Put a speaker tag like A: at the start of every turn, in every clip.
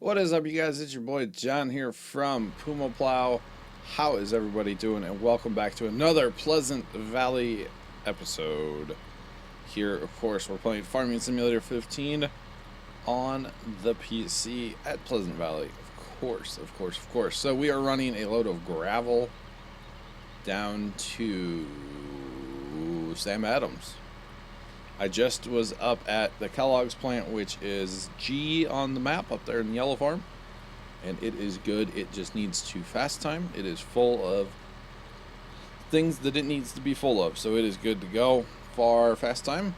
A: What is up, you guys? It's your boy John here from PumaPlow. How is everybody doing? And welcome back to another Pleasant Valley episode. Here, of course, we're playing Farming Simulator 15 on the PC at Pleasant Valley. Of course. So we are running a load of gravel down to Sam Adams. I just was up at the Kellogg's plant, which is G on the map up there in the yellow farm, and it is good. It just needs to fast time. It is full of things that it needs to be full of, so it is good to go for fast time.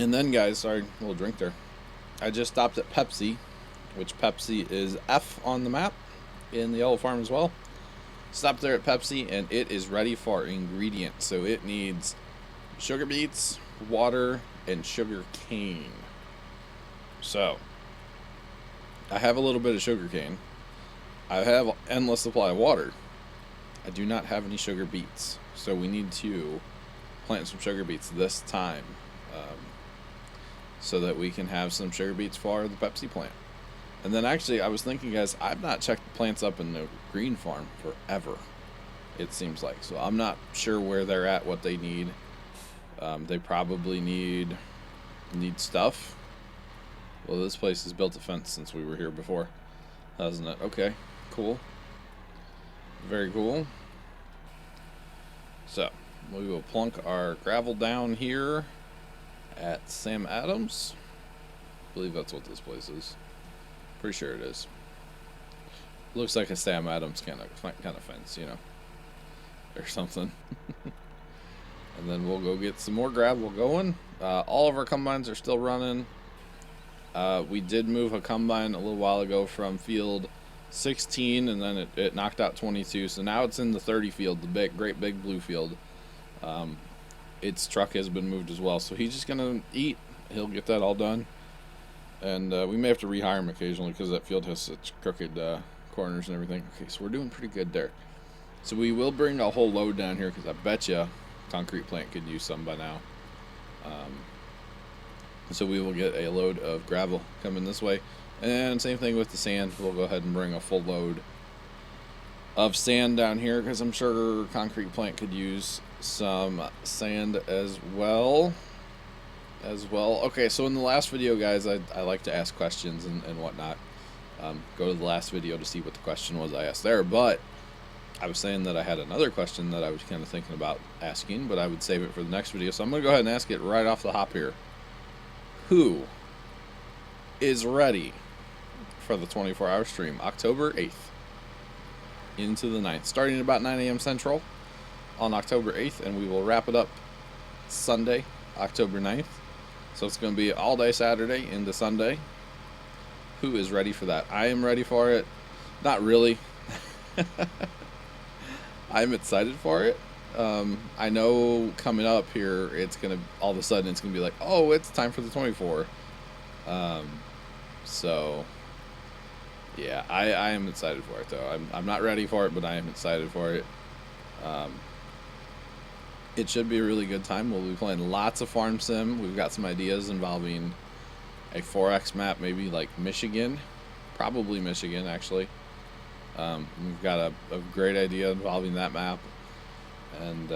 A: And then, guys, sorry, a little drink there. I just stopped at Pepsi, which Pepsi is F on the map in the yellow farm as well. Stopped there at Pepsi, and it is ready for ingredients. So it needs sugar beets, water, and sugar cane. So I have a little bit of sugar cane. I have endless supply of water. I do not have any sugar beets, so we need to plant some sugar beets this time, so that we can have some sugar beets for the Pepsi plant. And then actually, I was thinking, guys, I've not checked the plants up in the green farm forever, it seems like. So I'm not sure where they're at, what they need. They probably need stuff. Well, this place has built a fence since we were here before, hasn't it? Okay, cool. Very cool. So we will plunk our gravel down here at Sam Adams. I believe that's what this place is. Pretty sure it is. Looks like a Sam Adams kind of fence, you know, or something. And then we'll go get some more gravel going. All of our combines are still running. We did move a combine a little while ago from field 16, and then it knocked out 22. So now it's in the 30 field, the great big blue field. Its truck has been moved as well. So he's just going to eat. He'll get that all done. And we may have to rehire him occasionally because that field has such crooked corners and everything. Okay, so we're doing pretty good there. So we will bring a whole load down here because I bet you concrete plant could use some by now. So we will get a load of gravel coming this way, and same thing with the sand. We'll go ahead and bring a full load of sand down here because I'm sure concrete plant could use some sand as well. Okay, so in the last video, guys, I like to ask questions and whatnot. Go to the last video to see what the question was I asked there, but I was saying that I had another question that I was kind of thinking about asking, but I would save it for the next video. So I'm going to go ahead and ask it right off the hop here. Who is ready for the 24-hour stream, October 8th into the 9th, starting at about 9 a.m. Central on October 8th, and we will wrap it up Sunday, October 9th. So it's going to be all day Saturday into Sunday. Who is ready for that? I am ready for it. Not really. I'm excited for it. I know coming up here, it's gonna all of a sudden it's gonna be like, oh, it's time for the 24. So yeah, I am excited for it though. I'm not ready for it, but I am excited for it. It should be a really good time. We'll be playing lots of farm sim. We've got some ideas involving a 4X map, maybe like Michigan, probably Michigan actually. We've got a great idea involving that map and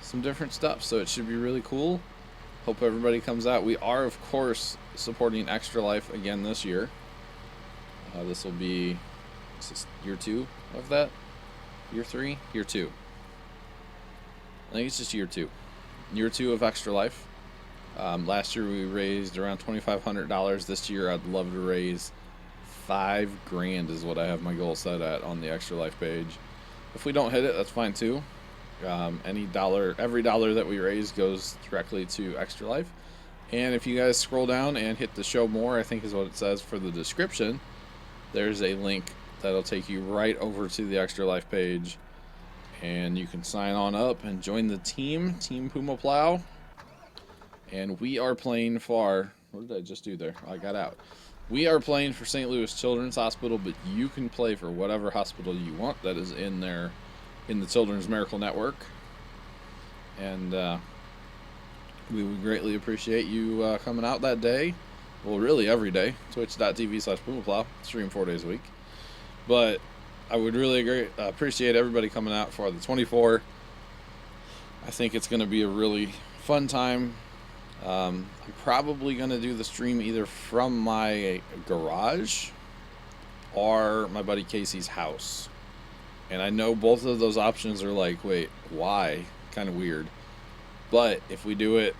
A: some different stuff, so it should be really cool. Hope everybody comes out. We are, of course, supporting Extra Life again this year. This will be, is this year 2 of that? Year 3? Year 2. I think it's just year 2. Year 2 of Extra Life. Last year we raised around $2,500. This year I'd love to raise $5,000 is what I have my goal set at on the Extra Life page. If we don't hit it, that's fine too. Every dollar that we raise goes directly to Extra Life. And if you guys scroll down and hit the show more, I think is what it says for the description, there's a link that'll take you right over to the Extra Life page, and you can sign on up and join the team PumaPlow. And we are playing for, what did I just do there? I got out. We are playing for St. Louis Children's Hospital, but you can play for whatever hospital you want that is in there, in the Children's Miracle Network. And we would greatly appreciate you coming out that day Well, really every day. Twitch.tv/PumaPlow. Stream 4 days a week. But I would really appreciate everybody coming out for the 24. I think it's going to be a really fun time. I'm probably going to do the stream either from my garage or my buddy Casey's house. And I know both of those options are like, wait, why? Kind of weird. But if we do it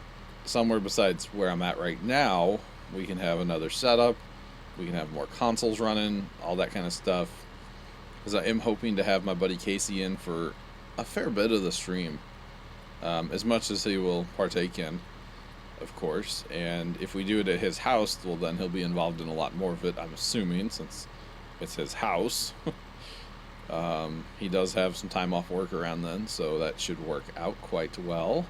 A: somewhere besides where I'm at right now, we can have another setup. We can have more consoles running, all that kind of stuff. Because I am hoping to have my buddy Casey in for a fair bit of the stream. As much as he will partake in, of course. And if we do it at his house, well, then he'll be involved in a lot more of it, I'm assuming, since it's his house. He does have some time off work around then, so that should work out quite well.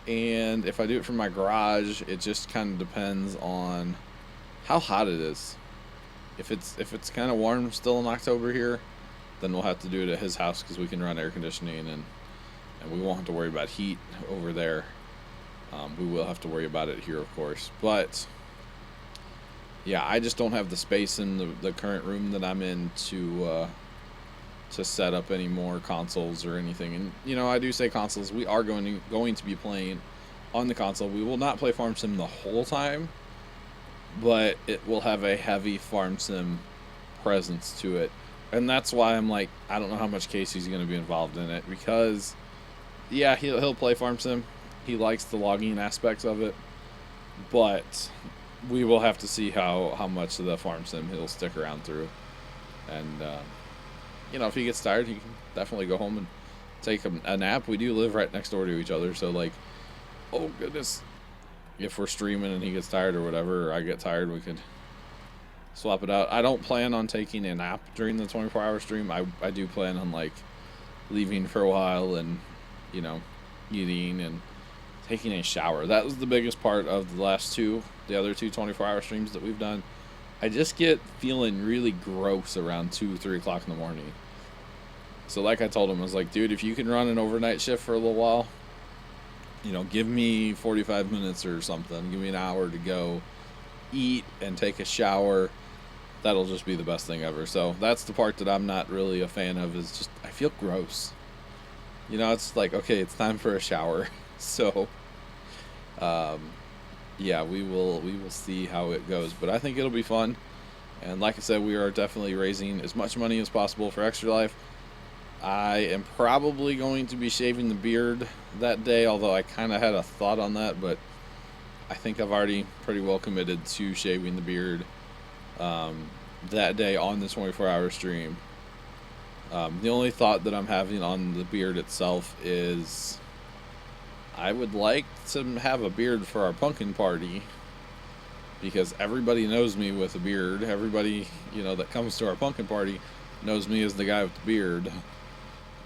A: And if I do it from my garage, it just kind of depends on how hot it is. If it's kind of warm still in October here, then we'll have to do it at his house because we can run air conditioning and we won't have to worry about heat over there. We will have to worry about it here, of course. But yeah, I just don't have the space in the current room that I'm in to set up any more consoles or anything. And you know, I do say consoles. We are going to be playing on the console. We will not play Farm Sim the whole time, but it will have a heavy Farm Sim presence to it. And that's why I'm like, I don't know how much Casey's going to be involved in it, because yeah, he'll play Farm Sim. He likes the logging aspects of it, but we will have to see how much of the Farm Sim he'll stick around through. And you know, if he gets tired, he can definitely go home and take a nap. We do live right next door to each other, so like, oh goodness, if we're streaming and he gets tired or whatever, or I get tired, we could swap it out. I don't plan on taking a nap during the 24-hour stream. I do plan on like leaving for a while and, you know, eating and taking a shower. That was the biggest part of the other two 24-hour streams that we've done. I just get feeling really gross around 2-3 o'clock in the morning. So like I told him, I was like, dude, if you can run an overnight shift for a little while, you know, give me 45 minutes or something. Give me an hour to go eat and take a shower. That'll just be the best thing ever. So that's the part that I'm not really a fan of, is just I feel gross. You know, it's like, okay, it's time for a shower. So yeah, we will see how it goes, but I think it'll be fun. And like I said, we are definitely raising as much money as possible for Extra Life. I am probably going to be shaving the beard that day, although I kind of had a thought on that, but I think I've already pretty well committed to shaving the beard that day on the 24-hour stream. The only thought that I'm having on the beard itself is I would like to have a beard for our pumpkin party, because everybody knows me with a beard. Everybody, you know, that comes to our pumpkin party knows me as the guy with the beard.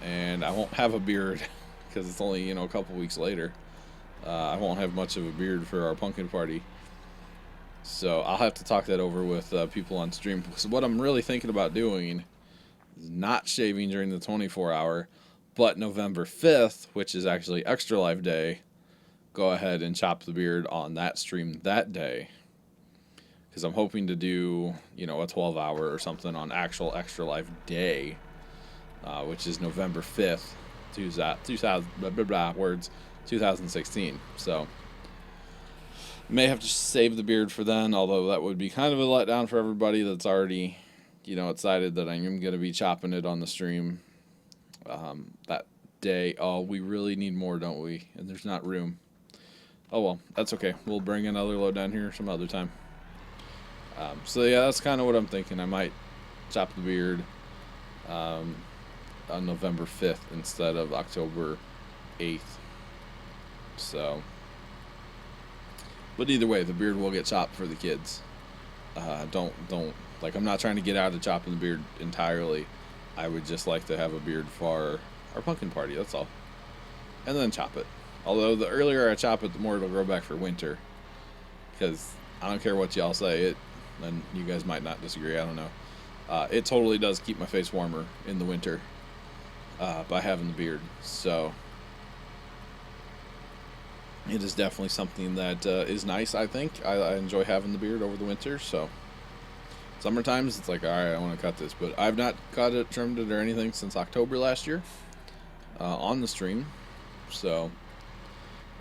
A: And I won't have a beard because it's only, you know, a couple weeks later. I won't have much of a beard for our pumpkin party. So I'll have to talk that over with people on stream. So what I'm really thinking about doing is not shaving during the 24-hour, but November 5th, which is actually Extra Life Day, go ahead and chop the beard on that stream that day. Because I'm hoping to do, you know, a 12-hour or something on actual Extra Life Day, which is November 5th, 2016. So may have to save the beard for then, although that would be kind of a letdown for everybody that's already, you know, excited that I am going to be chopping it on the stream that day. Oh, we really need more, don't we? And there's not room. Oh well, that's okay. We'll bring another load down here some other time. So yeah, that's kind of what I'm thinking. I might chop the beard on November 5th instead of October 8th. So, but either way, the beard will get chopped for the kids. Don't like, I'm not trying to get out of chopping the beard entirely. I would just like to have a beard for our pumpkin party, that's all. And then chop it. Although the earlier I chop it, the more it'll grow back for winter. Because I don't care what y'all say, and you guys might not disagree, I don't know. It totally does keep my face warmer in the winter by having the beard. So it is definitely something that is nice. I think I enjoy having the beard over the winter. So summer times, it's like, all right, I want to cut this, but I've not cut it, trimmed it, or anything since October last year on the stream. So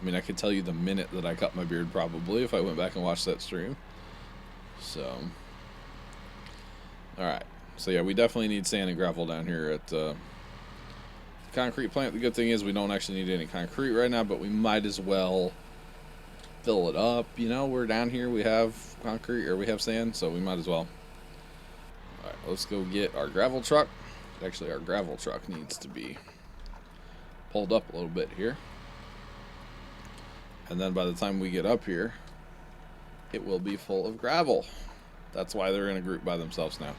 A: I mean, I could tell you the minute that I cut my beard probably if I went back and watched that stream. So, all right. So yeah, we definitely need sand and gravel down here at the concrete plant. The good thing is we don't actually need any concrete right now, but we might as well fill it up. You know, we're down here, we have concrete or we have sand, so we might as well. All right, let's go get our gravel truck. Actually, our gravel truck needs to be pulled up a little bit here. And then by the time we get up here, it will be full of gravel. That's why they're in a group by themselves now,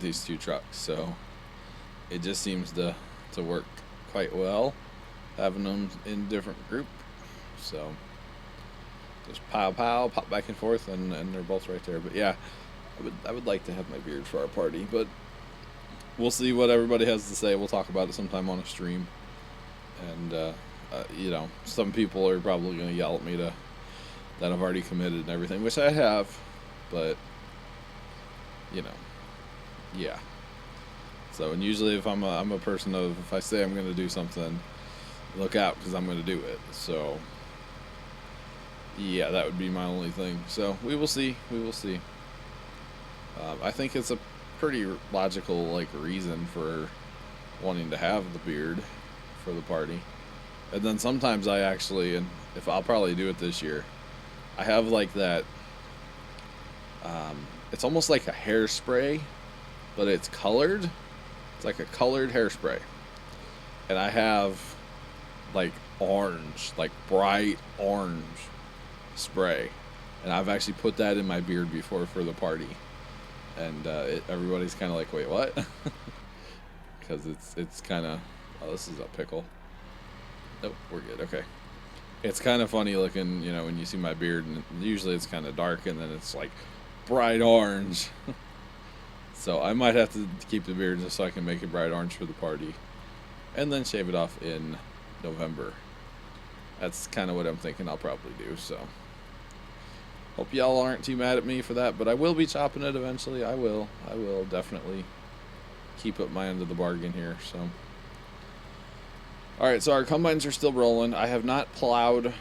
A: these two trucks. So it just seems to work quite well, having them in different group. So just pow, pop back and forth, and they're both right there. But yeah, I would like to have my beard for our party, but we'll see what everybody has to say. We'll talk about it sometime on a stream. And you know, some people are probably going to yell at me that I've already committed and everything, which I have, but, you know, yeah. So, and usually if I'm a person of, if I say I'm going to do something, look out, because I'm going to do it. So, yeah, that would be my only thing. So, we will see. I think it's a pretty logical, like, reason for wanting to have the beard for the party. And then sometimes I actually, and if I'll probably do it this year, I have like that, it's almost like a hairspray, but it's colored. It's like a colored hairspray. And I have like orange, like bright orange spray. And I've actually put that in my beard before for the party. And everybody's kind of like, wait, what? Because it's kind of, oh, this is a pickle. Nope, we're good. Okay. It's kind of funny looking, you know, when you see my beard, and usually it's kind of dark, and then it's like bright orange. So I might have to keep the beard just so I can make it bright orange for the party, and then shave it off in November. That's kind of what I'm thinking I'll probably do. So hope y'all aren't too mad at me for that, but I will be chopping it eventually. I will definitely keep up my end of the bargain here. So. Alright, so our combines are still rolling. I have not plowed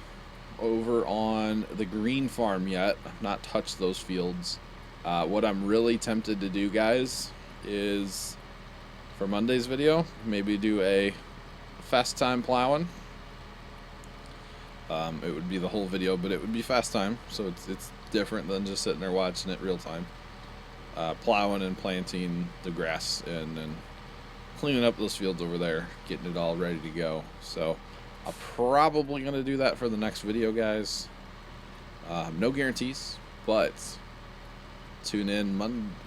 A: over on the green farm yet. I've not touched those fields. What I'm really tempted to do, guys, is for Monday's video, maybe do a fast time plowing. It would be the whole video, but it would be fast time, so it's different than just sitting there watching it real time. Plowing and planting the grass and cleaning up those fields over there, getting it all ready to go. So I'm probably going to do that for the next video, guys. No guarantees, but tune in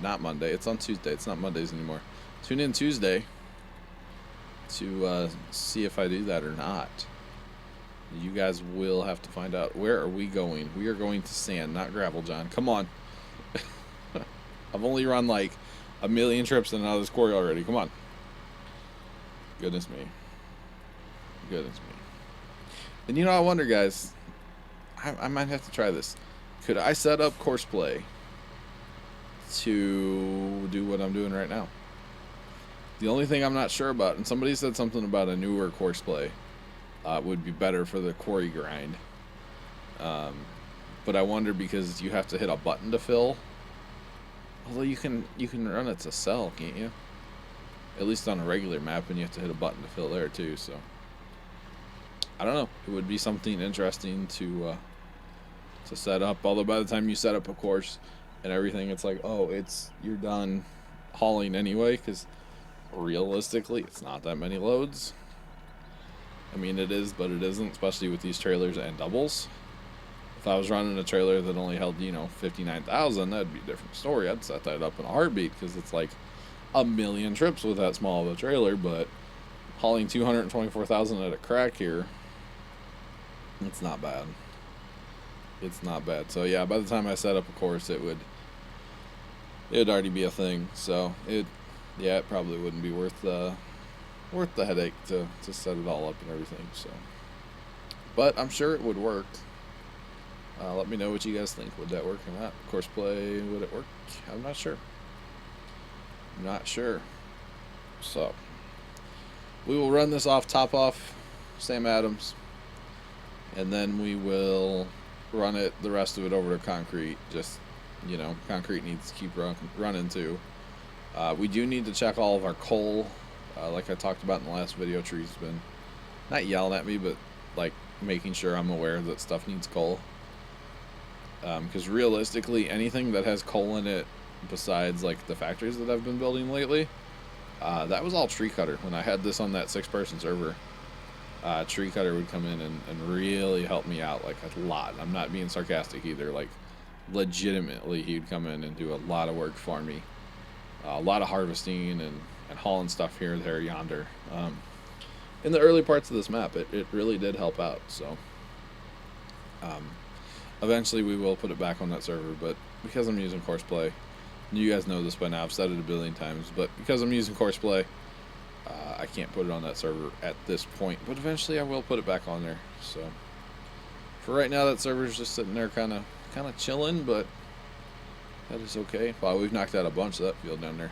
A: not Monday, it's on Tuesday, it's not Mondays anymore. Tune in Tuesday to see if I do that or not. You guys will have to find out. Where are we going? We are going to sand, not gravel, John. Come on. I've only run like a million trips in and out of this quarry already. Come on. Goodness me. And you know, I wonder, guys, I might have to try this. Could I set up courseplay to do what I'm doing right now? The only thing I'm not sure about, and somebody said something about a newer courseplay would be better for the quarry grind. But I wonder, because you have to hit a button to fill. Although you can run it to sell, can't you? At least on a regular map, and you have to hit a button to fill there too. So I don't know. It would be something interesting to set up. Although by the time you set up a course and everything, it's like, oh, you're done hauling anyway. Because realistically, it's not that many loads. I mean, it is, but it isn't, especially with these trailers and doubles. If I was running a trailer that only held, 59,000, that'd be a different story. I'd set that up in a heartbeat, because it's like a million trips with that small of a trailer. But hauling 224,000 at a crack here, it's not bad. So yeah, by the time I set up a course, it'd already be a thing. So it probably wouldn't be worth the headache to set it all up and everything. So, but I'm sure it would work. Let me know what you guys think. Would that work or not? Courseplay, would it work? I'm not sure. I'm not sure. So, we will run this off, top off, Sam Adams, and then we will run it, the rest of it over to concrete. Just, you know, concrete needs to keep running too. We do need to check all of our coal. Like I talked about in the last video, Tree's been not yelling at me, but like making sure I'm aware that stuff needs coal. Because realistically, anything that has coal in it, besides like the factories that I've been building lately, that was all tree cutter. When I had this on that 6-person server, tree cutter would come in and really help me out, like a lot. I'm not being sarcastic either. Like legitimately, he'd come in and do a lot of work for me. A lot of harvesting and hauling stuff here, there, yonder. In the early parts of this map, it really did help out. So eventually we will put it back on that server, but because I'm using Courseplay, you guys know this by now, I've said it a billion times, but because I'm using Courseplay, I can't put it on that server at this point, but eventually I will put it back on there. So for right now, that server's just sitting there kind of chilling, but that is okay. Wow, we've knocked out a bunch of that field down there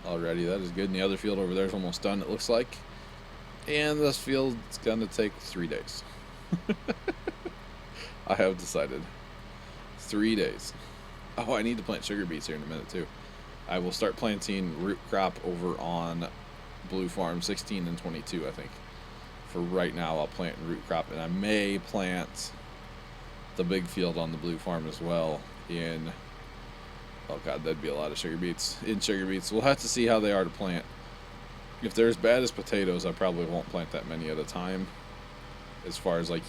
A: already. That is good. And the other field over there is almost done, it looks like. And this field's gonna take 3 days. I have decided. 3 days. Oh, I need to plant sugar beets here in a minute too. I will start planting root crop over on Blue Farm 16 and 22, I think. For right now, I'll plant root crop, and I may plant the big field on the Blue Farm as well in... Oh god, that'd be a lot of sugar beets. In sugar beets, we'll have to see how they are to plant. If they're as bad as potatoes, I probably won't plant that many at a time. As far as like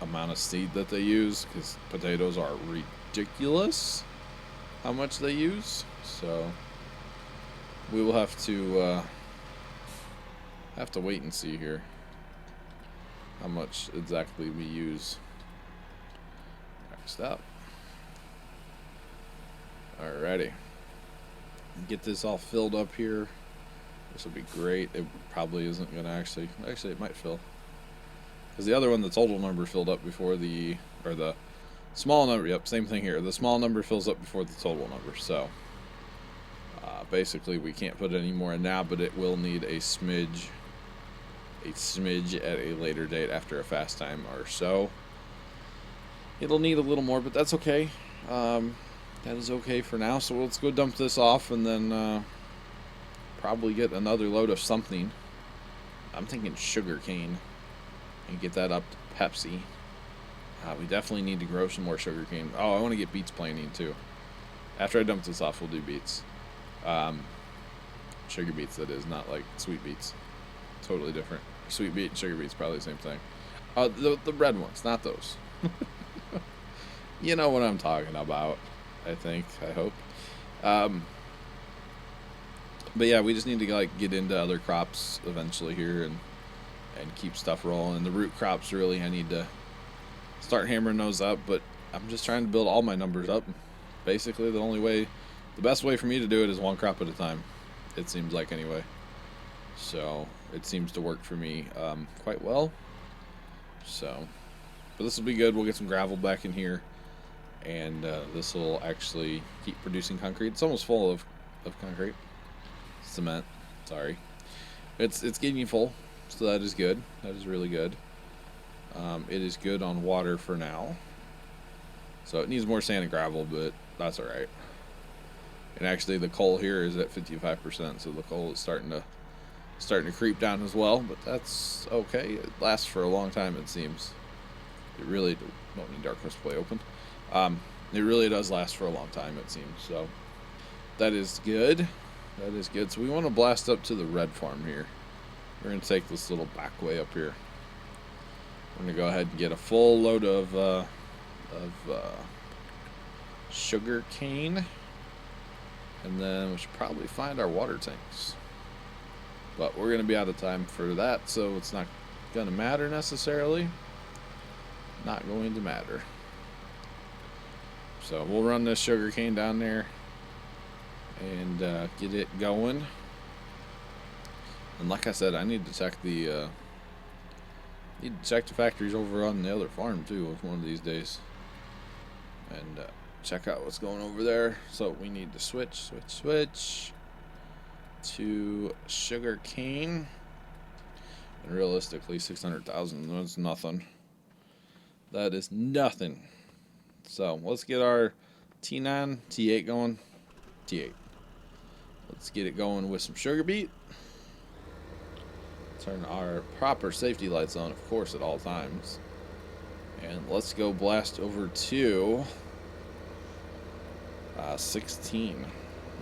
A: amount of seed that they use, because potatoes are ridiculous how much they use. So we will have to wait and see here how much exactly we use. Next up. Alrighty. Get this all filled up here. This will be great. It probably isn't going to actually it might fill. Because the other one, the total number filled up before the small number, yep, same thing here. The small number fills up before the total number. So basically we can't put any more in now, but it will need a smidge at a later date after a fast time or so. It'll need a little more, but that's okay. That is okay for now. So let's go dump this off and then probably get another load of something. I'm thinking sugar cane and get that up to Pepsi. We definitely need to grow some more sugar cane. Oh, I want to get beets planting too. After I dump this off, we'll do beets. Sugar beets, that is, not like sweet beets. Totally different. Sweet beet and sugar beets, probably the same thing. The red ones, not those. You know what I'm talking about, I think, I hope. But yeah, we just need to like get into other crops eventually here and keep stuff rolling. The root crops, really, I need to start hammering those up, but I'm just trying to build all my numbers up. Basically, the best way for me to do it is one crop at a time, it seems like, anyway. So it seems to work for me quite well. So, but this will be good. We'll get some gravel back in here, and this will actually keep producing concrete. It's almost full of concrete. Cement, sorry. It's getting full, so that is good. That is really good. It is good on water for now. So it needs more sand and gravel, but that's alright. And actually the coal here is at 55%, so the coal is starting to creep down as well, but that's okay. It lasts for a long time, it seems. It really don't need dark Courseplay open. It really does last for a long time, it seems. So that is good. That is good. So we want to blast up to the red farm here. We're going to take this little back way up here. We're going to go ahead and get a full load of sugar cane. And then we should probably find our water tanks. But we're going to be out of time for that, so it's not going to matter necessarily. Not going to matter. So we'll run this sugar cane down there and get it going. And like I said, I need to check the Need to check the factories over on the other farm too one of these days. And check out what's going over there. So we need to switch to sugar cane. And realistically, 600,000, that's nothing. That is nothing. So let's get our T9, T8 going. T8. Let's get it going with some sugar beet. Turn our proper safety lights on, of course, at all times. And let's go blast over to 16.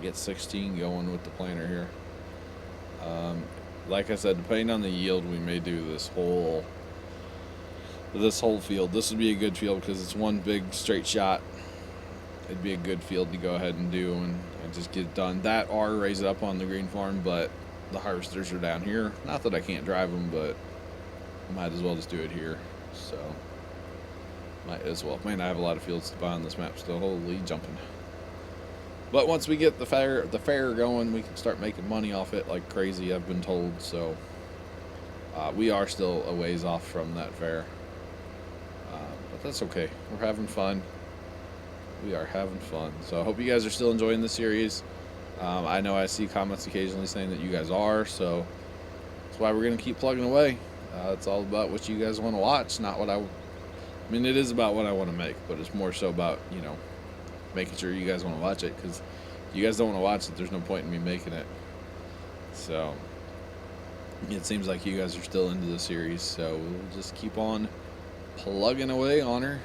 A: Get 16 going with the planter here. Like I said, depending on the yield, we may do this whole field. This would be a good field because it's one big straight shot. It'd be a good field to go ahead and do and just get it done. That or raise it up on the green farm, but the harvesters are down here. Not that I can't drive them, but might as well just do it here. So might as well. Man, I have a lot of fields to buy on this map still. Holy jumping. But once we get the fair going, we can start making money off it like crazy, I've been told. So we are still a ways off from that fair. But that's okay. We're having fun. We are having fun. So I hope you guys are still enjoying the series. I know I see comments occasionally saying that you guys are, so that's why we're going to keep plugging away. It's all about what you guys want to watch, not what I mean, it is about what I want to make, but it's more so about, you know, making sure you guys want to watch it, because if you guys don't want to watch it, there's no point in me making it. So it seems like you guys are still into the series, so we'll just keep on plugging away on her,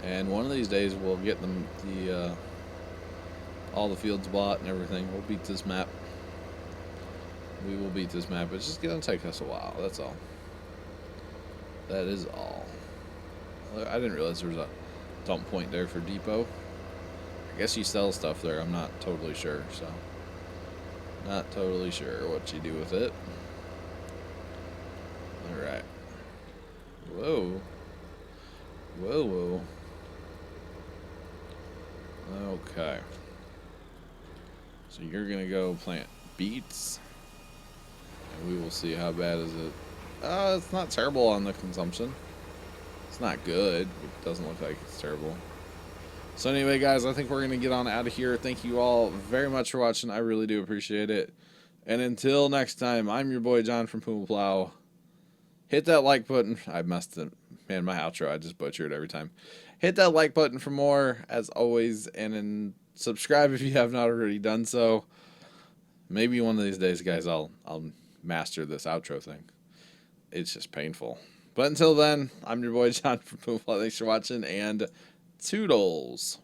A: and one of these days we'll get them all the fields bought and everything. We'll beat this map. We will beat this map. It's just gonna take us a while, that's all. That is all. I didn't realize there was a dump point there for depot. I guess you sell stuff there, I'm not totally sure, so not totally sure what you do with it. Alright. Whoa. Whoa. Okay. So you're gonna go plant beets, and we will see how bad is it. It's not terrible on the consumption. It's not good. It doesn't look like it's terrible. So anyway, guys, I think we're gonna get on out of here. Thank you all very much for watching. I really do appreciate it. And until next time, I'm your boy John from PumaPlow. Hit that like button. I messed it. Man, my outro, I just butcher it every time. Hit that like button for more, as always, and then subscribe if you have not already done so. Maybe one of these days, guys, I'll master this outro thing. It's just painful. But until then, I'm your boy John from PumaPlow. Thanks for watching, and toodles.